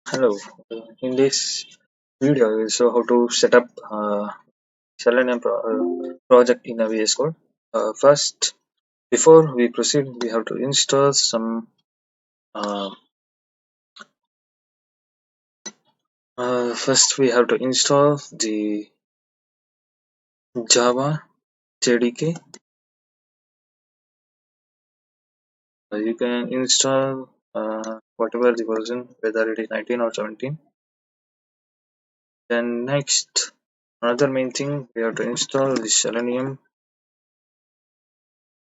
Hello. In this video, I will show how to set up Selenium project in a VS Code. First, before we proceed, we have to install some. Uh, First, we have to install the Java JDK. You can install whatever the version, whether it is 19 or 17. Then next, another main thing, we have to install the Selenium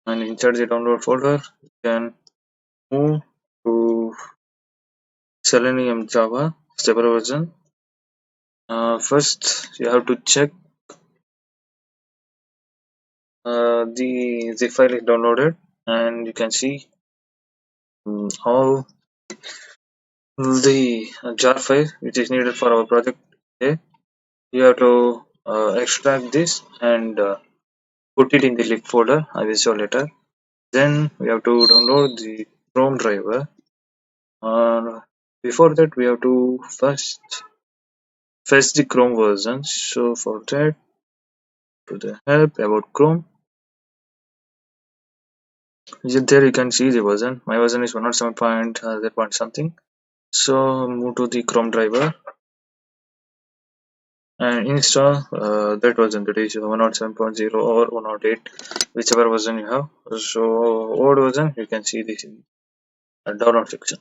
and insert the download folder. You can move to Selenium Java stable version. First, you have to check the zip file is downloaded, and you can see all the jar file which is needed for our project. Okay, you have to extract this and put it in the lib folder. I will show later. Then we have to download the Chrome driver. Before that, we have to first fetch the Chrome version. So for that, to the help about Chrome. There you can see the version. My version is 107 point something. So move to the Chrome driver and install that version, that is 107.0 or 108, whichever version you have. So old version, you can see this in the download section.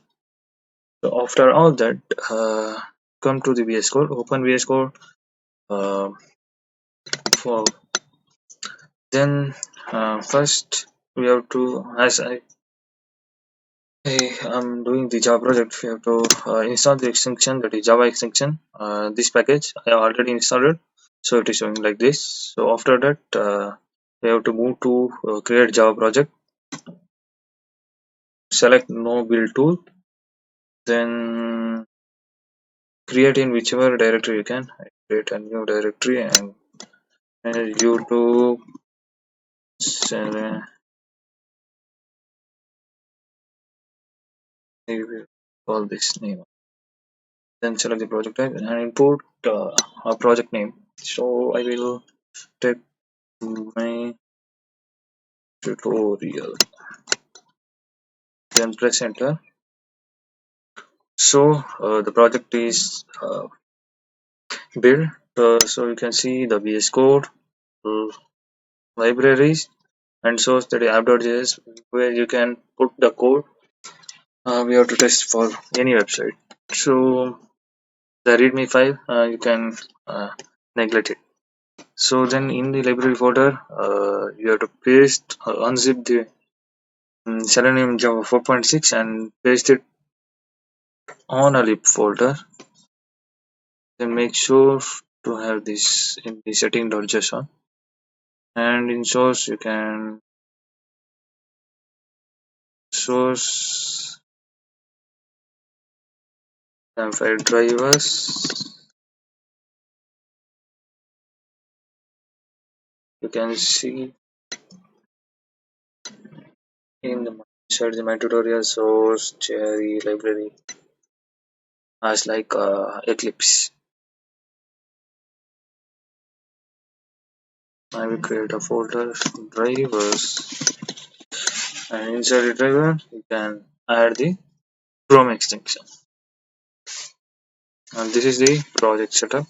So after all that, come to the VS Code, open VS Code. For then first we have to, as I'm doing the Java project, we have to install the extension, that is Java extension. This package I have already installed it, so it is showing like this. So after that, we have to move to create Java project. Select no build tool, then create in whichever directory you can. Create a new directory and YouTube. We will call this name. Then select the project type and import a project name. So I will take my tutorial, then press enter. So the project is built. So you can see the VS Code, uh, libraries, and source, that is app.js, where you can put the code we have to test for any website. So the readme file, you can neglect it. So then in the library folder, you have to paste unzip the Selenium Java 4.6 and paste it on a lib folder. Then make sure to have this in the setting.json, and in source you can source and file drivers. You can see in the inside the my tutorial source cherry library as like Eclipse. I will create a folder drivers, and inside the driver you can add the Chrome extension. And this is the project setup.